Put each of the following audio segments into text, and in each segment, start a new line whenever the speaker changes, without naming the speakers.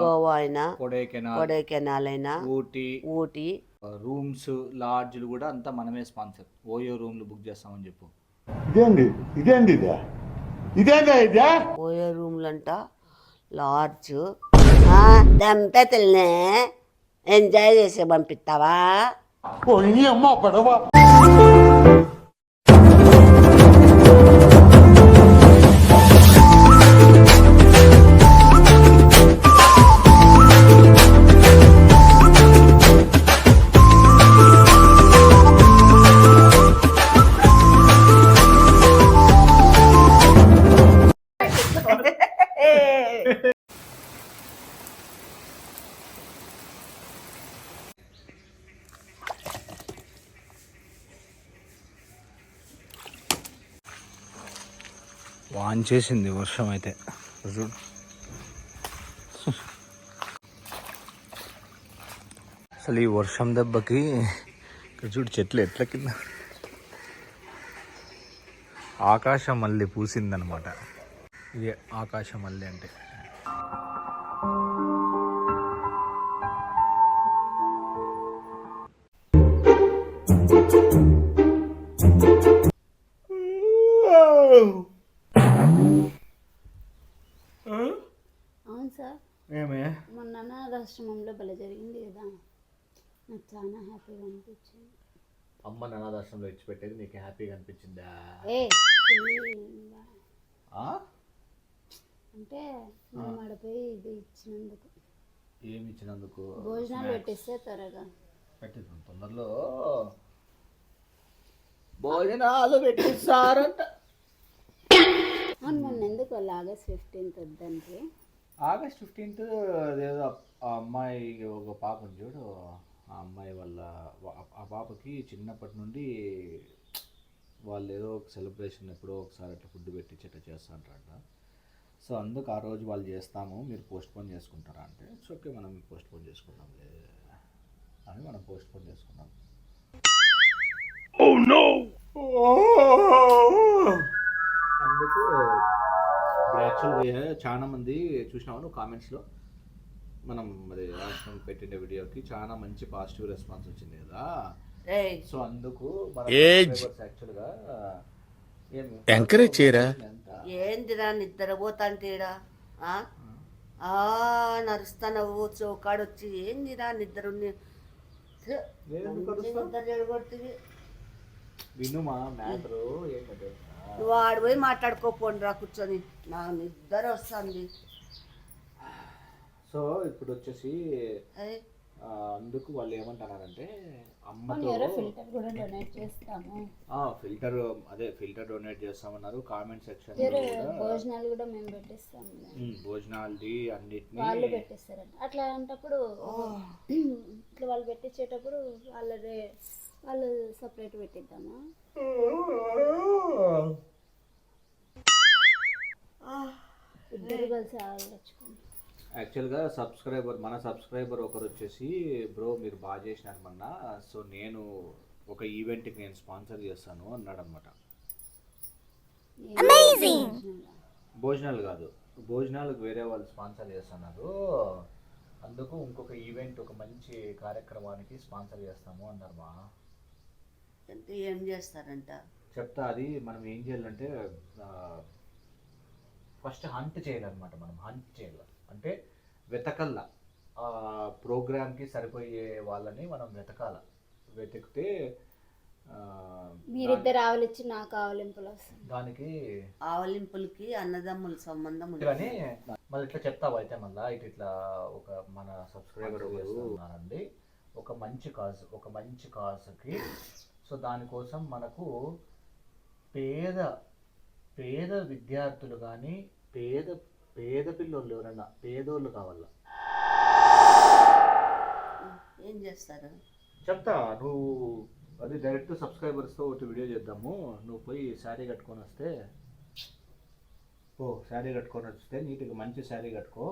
గోవా అయినా
కొడైకెనాల్
కొడైకెనాల్ అయినా
ఊటీ రూమ్స్ లాడ్జ్లు కూడా అంతా మనమే స్పాన్సర్. ఓయో రూమ్లు బుక్ చేస్తామని చెప్పు.
ఓయో రూమ్లంట లాడ్జ్ దంపతుల్ని ఎంజాయ్ చేసి పంపిస్తావా?
వాన్ చేసింది వర్షం అయితే. అసలు ఈ వర్షం దెబ్బకి చూడు చెట్లు ఎట్ల కింద ఆకాశం మళ్ళీ పూసిందనమాట. ఇది ఆకాశం మళ్ళీ అంటే
అవును సార్.
ఏమే
మొన్న అనాథాశ్రమంలో భలే జరిగింది కదా, నాకు చాలా హ్యాపీగా అనిపించింది.
అమ్మ అనాథాశ్రమంలో ఇచ్చిపెట్టేది నీకు హ్యాపీగా అనిపించిందా?
అంటే మేము ఆడపోయి ఇది ఇచ్చినందుకు.
ఏమి ఇచ్చినందుకు?
భోజనాలు పెట్టిస్తే త్వరగా
పెట్టిస్తాం, తొందరలో భోజనాలు పెట్టిస్తారంట.
అవును, మొన్న ఎందుకు వాళ్ళు ఆగస్ట్ 15th వద్దంటే?
ఆగస్ట్ 15th అదేదో ఆ అమ్మాయి ఒక పాప ఉంది చూడు, ఆ అమ్మాయి వాళ్ళ ఆ పాపకి చిన్నప్పటి నుండి వాళ్ళు ఏదో ఒక సెలబ్రేషన్ ఎప్పుడో ఒకసారి అట్లా ఫుడ్ పెట్టించేట చేస్తా అంటారంట. సో అందుకు ఆ రోజు వాళ్ళు చేస్తాము, మీరు పోస్ట్పోన్ చేసుకుంటారా అంటే ఇట్స్ ఓకే, మనం పోస్ట్పోన్ చేసుకున్నాం అని మనం పోస్ట్పోన్ చేసుకున్నాం. అందుకు యాక్చువల్గా చాలా మంది చూసినావు నువ్వు కామెంట్స్లో మనం మరి రాష్ట్రం పెట్టిన వీడియోకి చాలా మంచి పాజిటివ్ రెస్పాన్స్ వచ్చింది కదా. సో అందుకు యాక్చువల్గా
ఎంకరేజ్ చేయరా? ఏందిరా నిద్రపోతాంటేడా నరుస్తానవు చౌకాడొచ్చి ఏందిరా నిద్ర జడగొడుతుంది.
వినుమా మ్యాటరు ఏంటంటే
నువ్వు ఆడిపోయి మాట్లాడుకోపోండి రా కూర్చొని, నా నిద్ర వస్తుంది.
సో ఇప్పుడు వచ్చేసి అందుకు వాళ్ళు ఏమంటున్నారంటే అమ్మతో ఫిల్టర్ అదే ఫిల్టర్ డొనేట్ చేస్తామన్నారు. కామెంట్ సెక్షన్
భోజనాలు కూడా మేము పెట్టిస్తాము,
భోజనాలది అన్నిటిని
వాళ్ళు పెట్టిస్తారంట. అట్లా అంటప్పుడు ఇట్లా వాళ్ళు పెట్టించేటప్పుడు వాళ్ళు సపరేట్ పెట్టిద్దామా? ఇద్దరు కలిసి ఆలోచించుకోండి.
యాక్చువల్గా మన సబ్స్క్రైబర్ ఒకరు వచ్చేసి బ్రో మీరు బాగా చేసినారు మొన్న, సో నేను ఒక ఈవెంట్కి నేను స్పాన్సర్ చేస్తాను అన్నాడు అనమాట. భోజనాలు కాదు, భోజనాలకు వేరే వాళ్ళు స్పాన్సర్ చేస్తున్నారు, అందుకు ఇంకొక ఈవెంట్ ఒక మంచి కార్యక్రమానికి స్పాన్సర్ చేస్తాము అన్నారు. మా
అంటే ఏం చేస్తారంట
చెప్తా. అది మనం ఏం చేయాలంటే ఫస్ట్ హంట్ చేయాలన్నమాట. మనం హంట్ చేయాలి అంటే వెతకల్ల, ప్రోగ్రామ్కి సరిపోయే వాళ్ళని మనం వెతికితే
మీరిద్దరు ఆవలిచ్చి నాకు ఆవలింపులు వస్తుంది.
దానికి
ఆవలింపులకి అన్నదమ్ముల సంబంధం
కానీ మళ్ళీ ఇట్లా చెప్తావు అయితే మళ్ళీ ఇట్లా ఒక మన సబ్స్క్రైబర్ ఉన్నారండి ఒక మంచి కాజ్కి. సో దానికోసం మనకు పేద విద్యార్థులు కానీ పేద పిల్లలు ఎవరైనా పేదోళ్ళు కావాలా.
ఏం చేస్తారు
చెప్తా. నువ్వు అది డైరెక్ట్ సబ్స్క్రైబర్స్తో ఒకటి వీడియో చేద్దాము. నువ్వు పోయి శారీ కట్టుకొని వస్తే శారీ కట్టుకొని వస్తే నీట్గా మంచి శారీ కట్టుకో.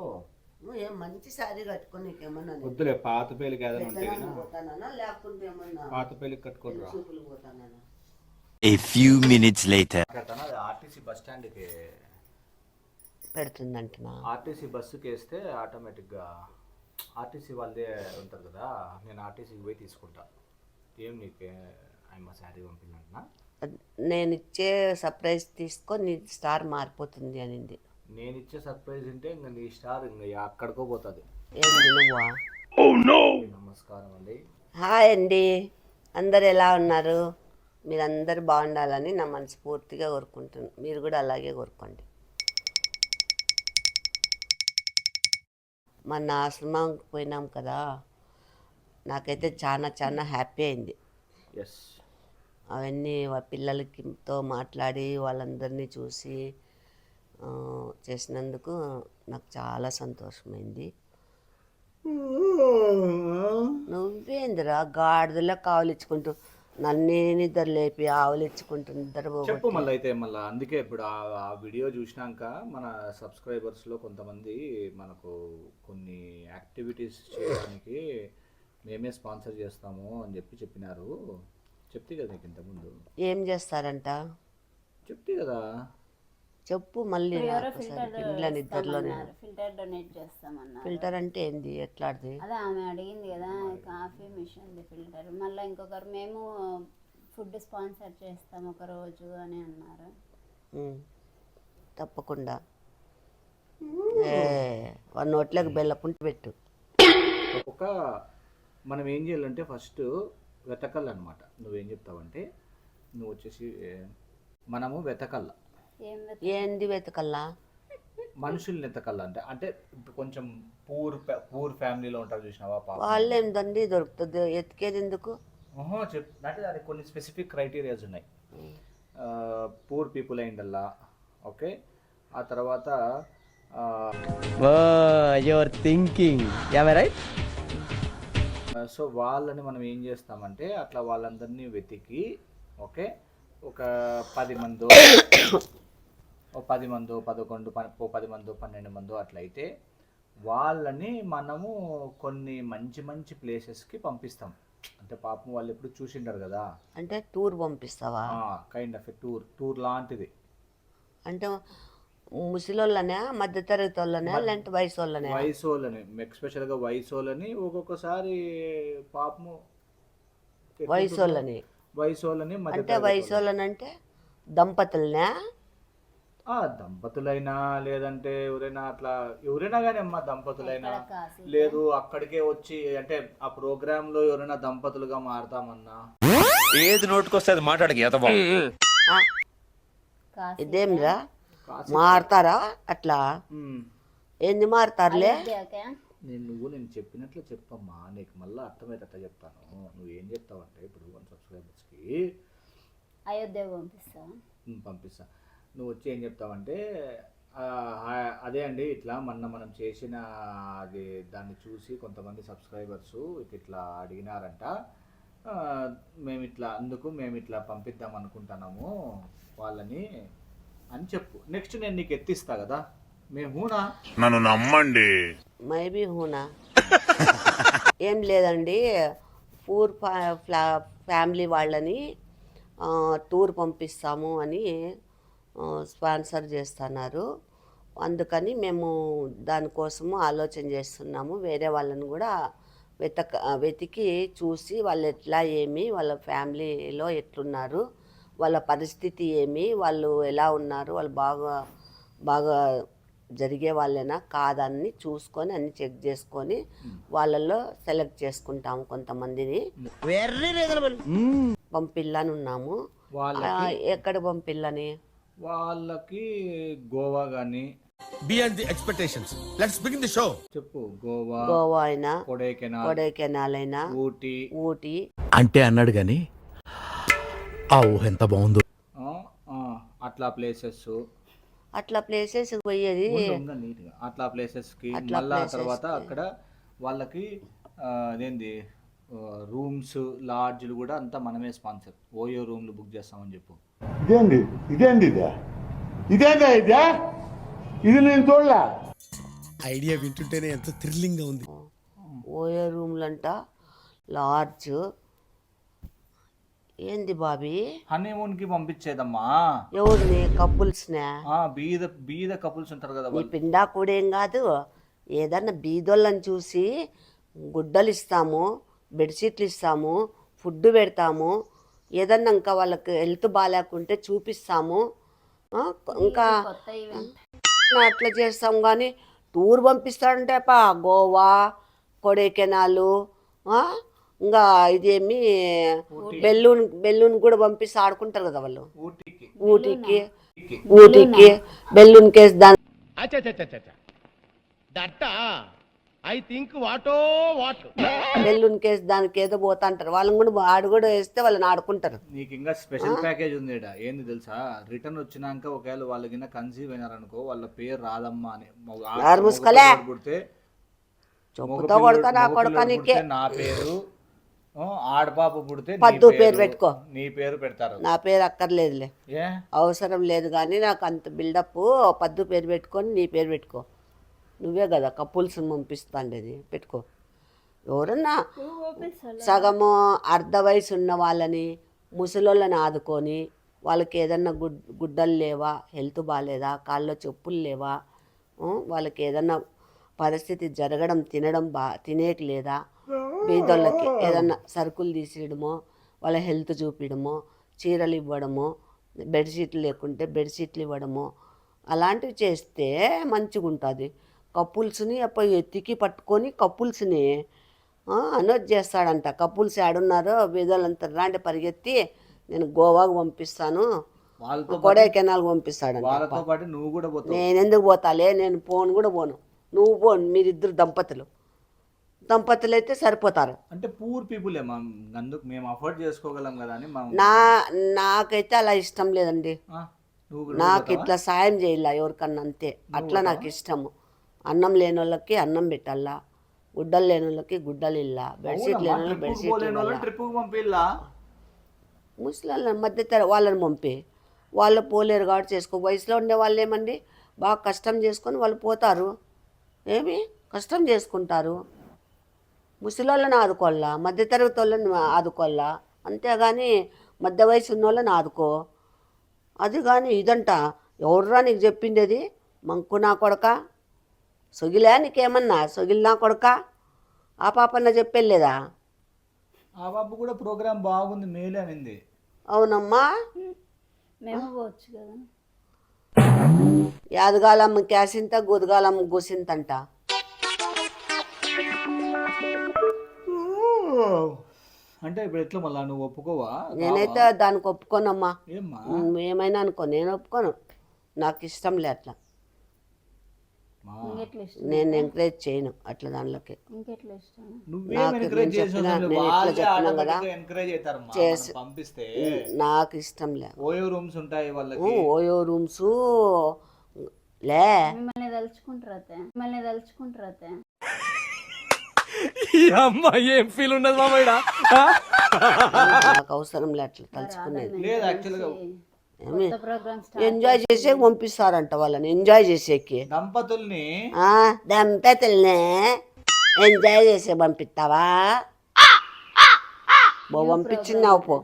నువ్వు ఏం మంచి శారీ కట్టుకొని నీకేమన్నా
వద్దులే, పాత పేలికి ఏదైనా
పోతానా లేకుంటే ఏమన్నా
పాత పేలికి కట్టుకొని రా.
పోతానా?
A few minutes later.
RTC bus స్టాండ్కి
పెడుతుందంటనా?
ఆర్టీసీ బస్సుకి వేస్తే ఆటోమేటిక్గా ఆర్టీసీ వాళ్ళదే ఉంటుంది కదా, నేను ఆర్టీసీకి పోయి తీసుకుంటా. ఏం నీకు ఆయమ్మ శారీ పంపిందంటున్నా?
నేను ఇచ్చే సర్ప్రైజ్ తీసుకో, నీ స్టార్ మారిపోతుంది అనింది.
నేను ఇచ్చే సర్ప్రైజ్ ఉంటే ఇంకా నీ స్టార్ ఇంకా అక్కడికో పోతుంది.
ఏంది నువ్వా?
నమస్కారం అండి.
హాయ్ అండి, అందరు ఎలా ఉన్నారు? మీరందరూ బాగుండాలని నా మనస్ఫూర్తిగా కోరుకుంటున్నాను. మీరు కూడా అలాగే కోరుకోండి. మన ఆశ్రమంకి పోయినాం కదా, నాకైతే చాలా చాలా హ్యాపీ అయింది.
ఎస్,
అవన్నీ పిల్లలతో మాట్లాడి వాళ్ళందరినీ చూసి చేసినందుకు నాకు చాలా సంతోషమైంది. నువ్వేందిరా గాడిదలా కావలిచ్చుకుంటూ నన్నే నిద్ర లేపి ఆవలిచ్చుకుంటూ నిద్ర
చెప్పు మళ్ళీ అయితే మళ్ళీ. అందుకే ఇప్పుడు ఆ వీడియో చూసినాక మన సబ్స్క్రైబర్స్లో కొంతమంది మనకు కొన్ని యాక్టివిటీస్ చేయడానికి మేమే స్పాన్సర్ చేస్తాము అని చెప్పినారు. చెప్తే కదా నీకు ఇంతకుముందు.
ఏం చేస్తారంట?
చెప్తే కదా.
చెప్పు మళ్ళీ. నిద్రలోనే
ఫిల్టర్ డొనేట్ చేస్తామన్నారు.
ఫిల్టర్ అంటే ఏంది? ఎట్లాంటిది?
అదే ఆమె అడిగింది కదా, కాఫీ మిషన్ ఫిల్టర్. మళ్ళీ ఇంకొకరు మేము ఫుడ్ స్పాన్సర్ చేస్తాం ఒక రోజు అని అన్నారు.
తప్పకుండా వాళ్ళ నోట్లోకి బెల్లపుంటి పెట్టు.
ఒక మనం ఏం చేయాలంటే ఫస్ట్ వెతకాలన్నమాట. నువ్వేం చెప్తావంటే నువ్వు వచ్చేసి మనము వెతకల్లా.
ఏంది వెతకల్లా?
మనుషుల్ని వెతకల్లా అంటే అంటే కొంచెం పూర్ ఫ్యామిలీలో ఉంటారు చూసినావా,
వాళ్ళేం దండి దొరుకుతుంది, ఎతికేది ఎందుకు?
అంటే దానికి కొన్ని స్పెసిఫిక్ క్రైటీరియాస్ ఉన్నాయి. పూర్ పీపుల్ అయిండల్లా, ఓకే. ఆ తర్వాత
యువర్ థింకింగ్ రైట్.
సో వాళ్ళని మనం ఏం చేస్తామంటే అట్లా వాళ్ళందరినీ వెతికి, ఓకే, ఒక 10 మందో 11 12 మందో అట్లయితే వాళ్ళని మనము కొన్ని మంచి మంచి ప్లేసెస్కి పంపిస్తాం. అంటే పాపం వాళ్ళు ఎప్పుడు చూసిండారు కదా.
అంటే టూర్ పంపిస్తావా?
కైండ్ ఆఫ్ టూర్ లాంటిది.
అంటే ముసలోళ్ళనే, మధ్యతరగతి వాళ్ళనే, లేదంటే వయసు వాళ్ళనే?
వయసు వాళ్ళని, ఎక్స్పెషల్గా వయసు వాళ్ళని. ఒక్కొక్కసారి పాపము
వయసు వాళ్ళని. అంటే వయసు వాళ్ళని అంటే దంపతులనే?
దంపతులైనా లేదంటే ఎవరైనా అట్లా, ఎవరైనా కానీ అమ్మా, దంపతులైనా లేదు అక్కడికే వచ్చి అంటే ఆ ప్రోగ్రామ్ లో ఎవరైనా దంపతులుగా మారుతామన్నా
ఏది నోటుకొస్తే అది మాట్లాడక.
ఇదేమిరా మారుతారా అట్లా? ఏంది మారుతారులే?
నేను చెప్పినట్లు చెప్పమ్మా, నీకు మళ్ళీ అర్థమయ్యేటట్లా చెప్తాను. నువ్వేం చెప్తావంటే ఇప్పుడు 1 సబ్స్క్రైబర్స్కి
అయోధ్య పంపిస్తా.
నువ్వు వచ్చి ఏం చెప్తావంటే అదే అండి ఇట్లా మనం చేసిన అది దాన్ని చూసి కొంతమంది సబ్స్క్రైబర్స్ ఇట్లా అడిగినారంట, మేము ఇట్లా పంపిద్దాం అనుకుంటున్నాము వాళ్ళని అని చెప్పు. నెక్స్ట్ నేను నీకు ఎత్తిస్తా కదా. మేము హూనా,
నన్ను నమ్మండి.
మైబీ హూనా. ఏం లేదండి, పూర్ ఫ్యామిలీ వాళ్ళని టూర్ పంపిస్తాము అని స్పాన్సర్ చేస్తున్నారు. అందుకని మేము దానికోసము ఆలోచన చేస్తున్నాము. వేరే వాళ్ళని కూడా వెతికి చూసి వాళ్ళు ఎట్లా, ఏమి, వాళ్ళ ఫ్యామిలీలో ఎట్లున్నారు, వాళ్ళ పరిస్థితి ఏమి, వాళ్ళు ఎలా ఉన్నారు, వాళ్ళు బాగా జరిగే వాళ్ళేనా కాదని చూసుకొని అన్ని చెక్ చేసుకొని వాళ్ళల్లో సెలెక్ట్ చేసుకుంటాము. కొంతమందిని పంపిల్లని ఉన్నాము. ఎక్కడ పంపిల్లని?
వాళ్ళకి గోవా కానీ
beyond the expectations. Let's begin the show.
చెప్పు. గోవా
అయినా, కొడైకెనాల్ అయినా, ఊటీ
అంటే అన్నాడు గాని ఆ ఊహ ఎంత బాగుందో.
అట్లా ప్లేసెస్
పోయేది
నీట్గా. అట్లా ప్లేసెస్కి మళ్ళా తర్వాత అక్కడ వాళ్ళకి అదేంది రూమ్స్, లాడ్జ్లు కూడా అంతా మనమే స్పాన్సర్. ఓయో రూమ్లు బుక్ చేస్తామని చెప్పు.
ఇది నేను చూడలే.
ఐడియా వింటుంటేనే ఎంత థ్రిల్లింగ్ గా ఉంది.
ఓయో రూమ్లంట, లాడ్జ్ ఏంది బాబీ?
హనీమూన్ కి పంపించేదమ్మా.
ఎవరిని? కపుల్స్నే?
బీద బీద కపుల్స్ ఉంటారు కదా
నీ
వాళ్ళు.
పిండా కూడా ఏం కాదు, ఏదన్నా బీదోళ్ళని చూసి గుడ్డలు ఇస్తాము, బెడ్షీట్లు ఇస్తాము, ఫుడ్ పెడతాము, ఏదన్నా ఇంకా వాళ్ళకి హెల్త్ బాగాలేకుంటే చూపిస్తాము. ఇంకా
కొత్త ఈవెంట్.
అట్లా చేస్తాం. కానీ టూర్ పంపిస్తాడంటే గోవా, కొడైకెనాలు, ఇంకా ఇదేమి బెల్లూన్ కూడా పంపిస్తే ఆడుకుంటారు కదా వాళ్ళు. ఊటీకి బెల్లూన్ కేసు దాని
I think వాటో what
balloon case దానికి ఏదో పోతా అంటారు. వాళ్ళని కూడా ఆడు కూడా వేస్తే వాళ్ళని ఆడుకుంటారు.
నీకు ఇంకా స్పెషల్ ప్యాకేజ్ ఉంది ఈడ. ఏంది తెలుసా? రిటర్న్ వచ్చినాక ఒకవేళ వాళ్ళకి కన్సీవ్ అయినారనుకో, వాళ్ళ పేరు రాదమ్మా అని
ముసుకలే
పుడితే
చెప్పుతో కొడతా నా కొడుకానికి.
నా పేరు, ఆడపాప పుడితే
పద్దు పేరు పెట్టుకో.
నీ పేరు పెడతారు.
నా పేరు అక్కర్లేదులే,
ఏ
అవసరం లేదు. కానీ నాకు అంత బిల్డప్, పద్దు పేరు పెట్టుకొని నీ పేరు పెట్టుకో. నువ్వే కదా కపుల్స్ని పంపిస్తాండేది, పెట్టుకో. ఎవరన్నా సగము అర్ధ వయసు ఉన్న వాళ్ళని, ముసలోళ్ళని ఆదుకొని, వాళ్ళకి ఏదన్నా గుడ్డలు లేవా, హెల్త్ బాగాలేదా, కాళ్ళలో చెప్పులు లేవా, వాళ్ళకి ఏదన్నా పరిస్థితి జరగడం, తినేకి లేదా, బీదోళ్ళకి ఏదన్నా సరుకులు తీసేయడమో, వాళ్ళ హెల్త్ చూపించడమో, చీరలు ఇవ్వడమో, బెడ్షీట్లు లేకుంటే బెడ్షీట్లు ఇవ్వడమో, అలాంటివి చేస్తే మంచిగా ఉంటుంది. కపుల్స్ని ఎత్తికి పట్టుకొని కపుల్స్ని అనౌన్స్ చేస్తాడంట. కపుల్స్ ఆడున్నారో బీదోళ్ళంతా రాండి పరిగెత్తి, నేను గోవాకు పంపిస్తాను, కొడైకెనాల్ పంపిస్తాడంట.
వాళ్ళతో పాటు నువ్వు కూడా పోతావు.
నేను ఎందుకు పోతాలే, నేను పోను కూడా పోను. నువ్వు పోను, మీరిద్దరు దంపతులు అయితే సరిపోతారు.
అంటే పూర్ పీపుల్ అందుకు మేము అఫోర్డ్ చేసుకోగలం కదా అని.
నాకైతే అలా ఇష్టం లేదండి. నాకు ఇట్లా సాయం చేయాల ఎవరికన్నా, అంతే. అట్లా నాకు ఇష్టము. అన్నం లేని వాళ్ళకి అన్నం పెట్టాలా, గుడ్డలు లేని వాళ్ళకి గుడ్డలు ఇల్లా, బెడ్షీట్ లేని వాళ్ళకి బెడ్షీట్, ముసలి మధ్య వాళ్ళని పంపి, వాళ్ళు పోలేరు కాబట్టి చేసుకో. వయసులో ఉండే వాళ్ళు ఏమండి బాగా కష్టం చేసుకొని వాళ్ళు పోతారు, ఏమి కష్టం చేసుకుంటారు. ముసలోళ్ళని ఆదుకోవాలా, మధ్యతరగతి వాళ్ళని ఆదుకోవాలా, అంతేగాని మధ్య వయసు ఉన్న వాళ్ళని ఆదుకో. అది కానీ ఇదంట ఎవర్రా నీకు చెప్పిండేది? మంకు నా కొడక, సొగిలే నీకేమన్నా? సొగిలి నా కొడక, ఆ పాపన్న చెప్పేలేదా?
ఆ బాబు కూడా ప్రోగ్రామ్ బాగుంది, మేలు అనింది.
అవునమ్మా,
మేము పోవచ్చు కదా.
యాదగాలమ్మ క్యాసింత, గుదగాలమ్మ గుసింతంట.
అంటే ఇప్పుడు ఎట్లా మళ్ళా నువ్వు ఒప్పుకోవా?
నేనైతే దానికి ఒప్పుకోనమ్మా.
ఏమ్మా
ఏమైనా అనుకో, నేను ఒప్పుకోను. నాకు ఇష్టం లే అట్లా.
ఇంకెట్లా ఇష్టం?
నేను ఎంకరేజ్ చేయను అట్లా దానిలోకి.
ఇంకెట్లా ఇష్టం?
పంపిస్తే
నాకు ఇష్టం లే.
ఓయో రూమ్స్ ఉంటాయి వాళ్ళకి.
ఓయో రూమ్స్ లే.
మిమ్మల్ని తలుచుకుంటారా?
ఏం ఫీల్ ఉన్నది మామయ్య?
నాకు అవసరం లే అట్లా తలుచుకునేది.
లేదు యాక్చువల్గా
ఎంజాయ్ చేసే పంపిస్తారంట వాళ్ళని, ఎంజాయ్ చేసేకి.
దంపతుల్ని
ఎంజాయ్ చేసే పంపిస్తావా? పంపించినావు పో.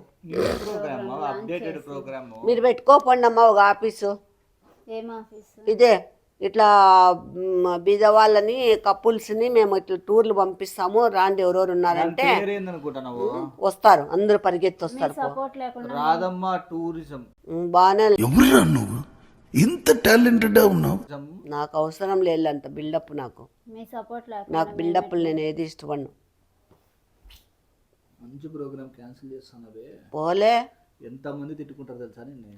అప్డేటెడ్ ప్రోగ్రామ్
మీరు పెట్టుకోపోండి అమ్మా ఒక ఆఫీసు.
ఏం ఆఫీసు?
ఇదే ఇట్లా బీద వాళ్ళని కపుల్స్ని మేము ఇట్లా టూర్లు పంపిస్తాము, రాండి ఎవరెవరు ఉన్నారంటే వస్తారు, అందరూ పరిగెత్తి వస్తారు.
సపోర్ట్ లేకుండా
రాదమ్మా టూరిజం.
బాగానే.
ఎవరురా నువ్వు ఇంత టాలెంటెడ్ ఉన్నావు?
నాకు అవసరం లేదు అంత బిల్డప్. నాకు
మీ సపోర్ట్ లేకుండా
నాకు బిల్డప్లు నేను ఏది ఇష్టపడను.
మంచి ప్రోగ్రామ్ క్యాన్సిల్ చేస్తానవే.
పోలే,
ఎంతమంది తిట్టుకుంటారు తెలుసా నిన్ను?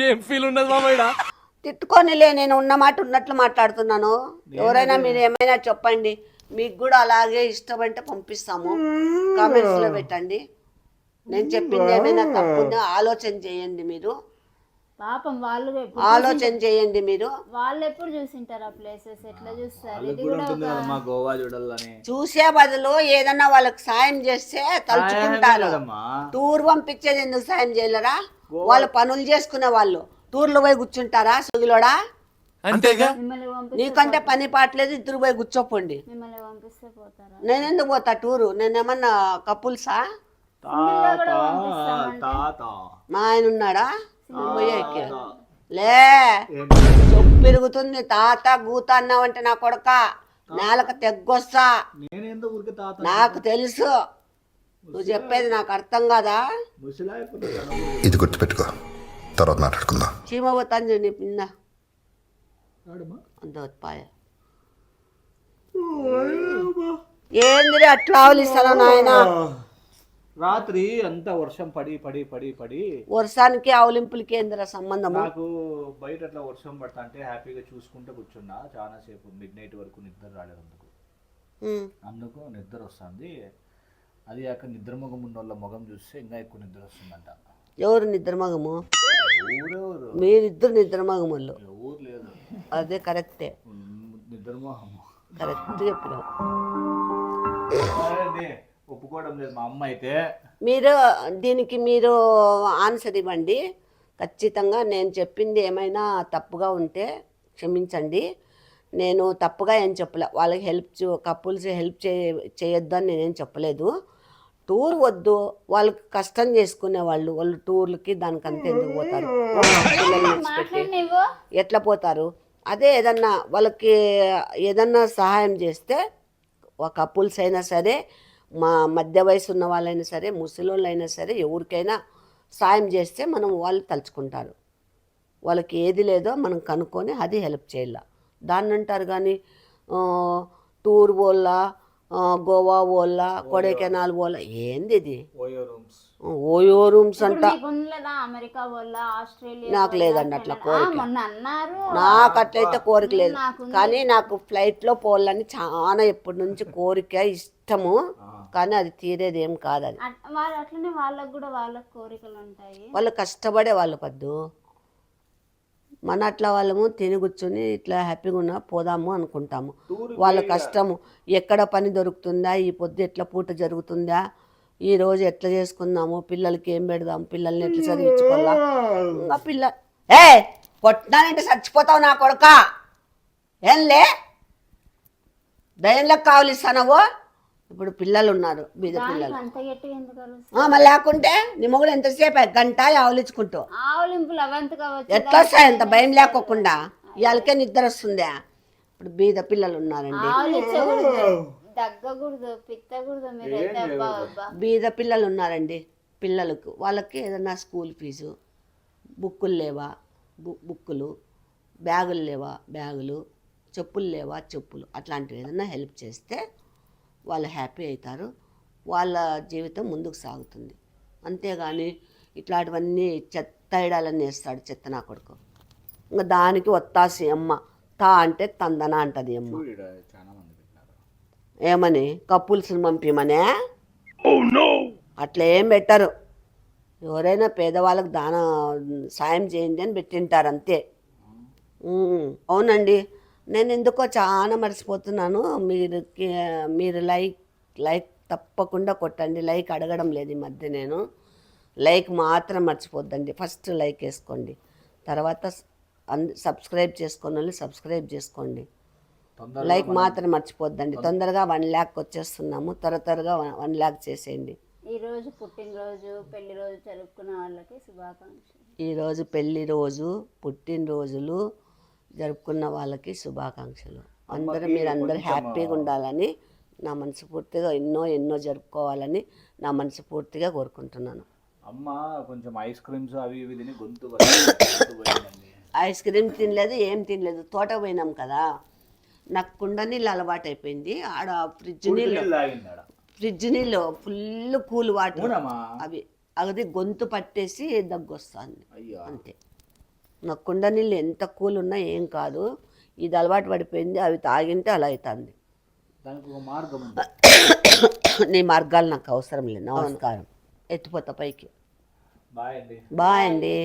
ఏం ఫీల్ ఉన్నది మామయ్య?
తిట్టుకోనిలే, నేను ఉన్న మాట ఉన్నట్లు మాట్లాడుతున్నాను. ఎవరైనా మీరు ఏమైనా చెప్పండి, మీకు కూడా అలాగే ఇష్టం అంటే పంపిస్తాము. కామెంట్స్లో పెట్టండి. నేను చెప్పింది ఏమైనా తప్పుందో ఆలోచన చేయండి. మీరు
పాపం వాళ్ళు
ఆలోచన చేయండి.
వాళ్ళు ఎప్పుడు చూసింటారు ఆ ప్లేసెస్? ఎట్లా చూస్తారు?
గోవా చూడాలని
చూసే బదులు ఏదన్నా వాళ్ళకి సాయం చేస్తే తలుచుకుంటారు. టూర్ పంపించేది ఎందుకు సాయం చేయలేరా? వాళ్ళు పనులు చేసుకునే వాళ్ళు టూర్లు పోయి కూర్చుంటారా? సొగిలోడా,
అంతేగా.
నీకంటే పని పాటలేదు, ఇద్దరు పోయి కూర్చోపోండి.
మిమ్మల్ని పంపిస్తే పోతారా?
నేను ఎందుకు పోతా టూరు? నేనేమన్నా కపుల్సా?
తాత
మా ఆయన ఉన్నాడా పోయేకి లే పెరుగుతుంది తాత గూత అన్నావంటే నా కొడక నేలకు తెగ్గొస్తా.
నేనేందో ఊరికే తాత
నాకు తెలుసు నువ్వు చెప్పేది నాకు అర్థం కాదా.
ఇది గుర్తుపెట్టుకో, తర్వాత మాట్లాడుకుందాం.
చీమ పోతాను నీ పిన్న అంత పాయ ఏంది అట్లా ఆవలిస్తాను నాయన.
రాత్రి అంతా వర్షం పడి పడి పడి పడి
వర్షానికి ఆవులింపులకి ఏందిరా సంబంధము.
నాకు బయట అట్లా వర్షం పడతా అంటే హ్యాపీగా చూసుకుంటూ కూర్చున్నా చాలా సేపు, మిడ్ నైట్ వరకు నిద్ర రాలేదు అందుకు నిద్ర వస్తుంది. అది కాక నిద్రమొగం ఉన్న వాళ్ళ మొగం చూస్తే ఇంకా ఎక్కువ నిద్ర వస్తుందంట.
ఎవరు నిద్రమగము?
ఊరెవరు?
మీరిద్దరు నిద్రమగములు.
ఊరు లేదు,
అదే కరెక్టే,
నిద్రమోహము
కరెక్ట్ చెప్పినావు.
ఒప్పుకోవడం లేదు మా అమ్మ అయితే.
మీరు దీనికి మీరు ఆన్సర్ ఇవ్వండి ఖచ్చితంగా. నేను చెప్పింది ఏమైనా తప్పుగా ఉంటే క్షమించండి. నేను తప్పుగా ఏం చెప్పలే. వాళ్ళకి కపుల్స్ హెల్ప్ చేయొద్దు అని నేనేం చెప్పలేదు. టూర్ వద్దు, వాళ్ళకి కష్టం చేసుకునే వాళ్ళు టూర్లకి దానికంతా ఎందుకు పోతారు? పిల్లల్ని విడిచిపెట్టి ఎట్లా పోతారు? అదే ఏదన్నా వాళ్ళకి ఏదన్నా సహాయం చేస్తే కపుల్స్ అయినా సరే, మా మధ్య వయసు ఉన్న వాళ్ళైనా సరే, ముసలోళ్ళైనా సరే, ఎవరికైనా సాయం చేస్తే మనం వాళ్ళు తలుచుకుంటారు. వాళ్ళకి ఏది లేదో మనం కనుక్కొని అది హెల్ప్ చేయాల. దాన్ని అంటారు కానీ టూర్ పోల్లా, గోవా పోల్లా, కొడైకెనాల్ పోల్లా, ఏంది ఇది ఓయో రూమ్స్ అంట.
అమెరికా వల్ల ఆస్ట్రేలియా
నాకు లేదండి అట్లా కోరిక.
మొన్న అన్నారు.
నాకు అట్లయితే కోరిక లేదు, కానీ నాకు ఫ్లైట్లో పోవాలని చాలా ఎప్పటి నుంచి కోరిక, ఇష్టము. కానీ అది తీరేది ఏం కాదు. అది
వాళ్ళు అట్లనే వాళ్ళకు కూడా వాళ్ళకి కోరికలు ఉంటాయి.
వాళ్ళు కష్టపడే వాళ్ళు పద్దు. మన అట్లా వాళ్ళము తిని కూర్చొని ఇట్లా హ్యాపీగా ఉన్నా పోదాము అనుకుంటాము. వాళ్ళ కష్టము, ఎక్కడ పని దొరుకుతుందా, ఈ పొద్దు ఎట్లా పూట జరుగుతుందా, ఈ రోజు ఎట్లా చేసుకుందాము, పిల్లలకి ఏం పెడదాము, పిల్లల్ని ఎట్లా చదివించుకోవాలా. ఇంకా కొట్టినానంటే చచ్చిపోతావు నా కొడుక. ఏంలే దయంలోకి కావలిస్తానవు. ఇప్పుడు పిల్లలు ఉన్నారు, బీద పిల్లలు. మళ్ళీ లేకుంటే నీ మొగుడు ఎంతసేపు గంట ఆవులించుకుంటూ ఎట్లా వస్తాయి? ఎంత భయం లేకోకుండా ఇవాళకే నిద్ర వస్తుందా? ఇప్పుడు బీద పిల్లలు ఉన్నారండి, బీద పిల్లలు ఉన్నారండి. పిల్లలకు వాళ్ళకి ఏదన్నా స్కూల్ ఫీజు, బుక్కులు లేవా బుక్కులు, బ్యాగులు లేవా బ్యాగులు, చెప్పులు లేవా చెప్పులు, అట్లాంటివి ఏదన్నా హెల్ప్ చేస్తే వాళ్ళు హ్యాపీ అవుతారు. వాళ్ళ జీవితం ముందుకు సాగుతుంది. అంతేగాని ఇట్లాంటివన్నీ చెత్త ఐడాలన్నీ వేస్తాడు చెత్త నా కొడుకు. ఇంకా దానికి ఒత్తాసి అమ్మ తా అంటే తందన అంటది అమ్మ. ఏమని కపుల్స్ని పంపిమనే? అట్లా ఏం పెట్టరు. ఎవరైనా పేదవాళ్ళకి సాయం చేయండి అని పెట్టింటారు అంతే. అవునండి, నేను ఎందుకో చాలా మర్చిపోతున్నాను. మీరు లైక్ తప్పకుండా కొట్టండి. లైక్ అడగడం లేదు ఈ మధ్య నేను. లైక్ మాత్రం మర్చిపోద్దండి. ఫస్ట్ లైక్ వేసుకోండి, తర్వాత సబ్స్క్రైబ్ చేసుకున్న వాళ్ళు సబ్స్క్రైబ్ చేసుకోండి. లైక్ మాత్రం మర్చిపోద్దండి. తొందరగా 1 lakh వచ్చేస్తున్నాము. త్వరగా 1 lakh చేసేయండి.
ఈరోజు పుట్టినరోజు పెళ్లి రోజు జరుపుకున్న వాళ్ళకి శుభాకాంక్షలు. ఈరోజు
పెళ్లి రోజు పుట్టినరోజులు జరుపుకున్న వాళ్ళకి శుభాకాంక్షలు. మీరందరూ హ్యాపీగా ఉండాలని నా మనస్ఫూర్తిగా ఎన్నో జరుపుకోవాలని నా మనస్ఫూర్తిగా కోరుకుంటున్నాను.
అమ్మ కొంచెం ఐస్ క్రీమ్స్ అవి ఇవి తిని గొంతు
ఐస్ క్రీమ్ తినలేదు, ఏం తినలేదు. తోట పోయినాం కదా, నాకు కుండ నీళ్ళు అలవాటు అయిపోయింది. ఆడ ఫ్రిడ్జ్ నీళ్ళు ఫుల్ కూల్ వాటర్, అవి అది గొంతు పట్టేసి దగ్గు వస్తుంది అంతే. నాకు కుండ నీళ్ళు ఎంత కూల్ ఉన్నా ఏం కాదు. ఇది అలవాటు పడిపోయింది, అవి తాగింటే అలా అవుతుంది. నీ మార్గాలు నాకు అవసరం లేదు. నమస్కారం, ఎత్తిపోతా పైకి. బాయ్ అండి.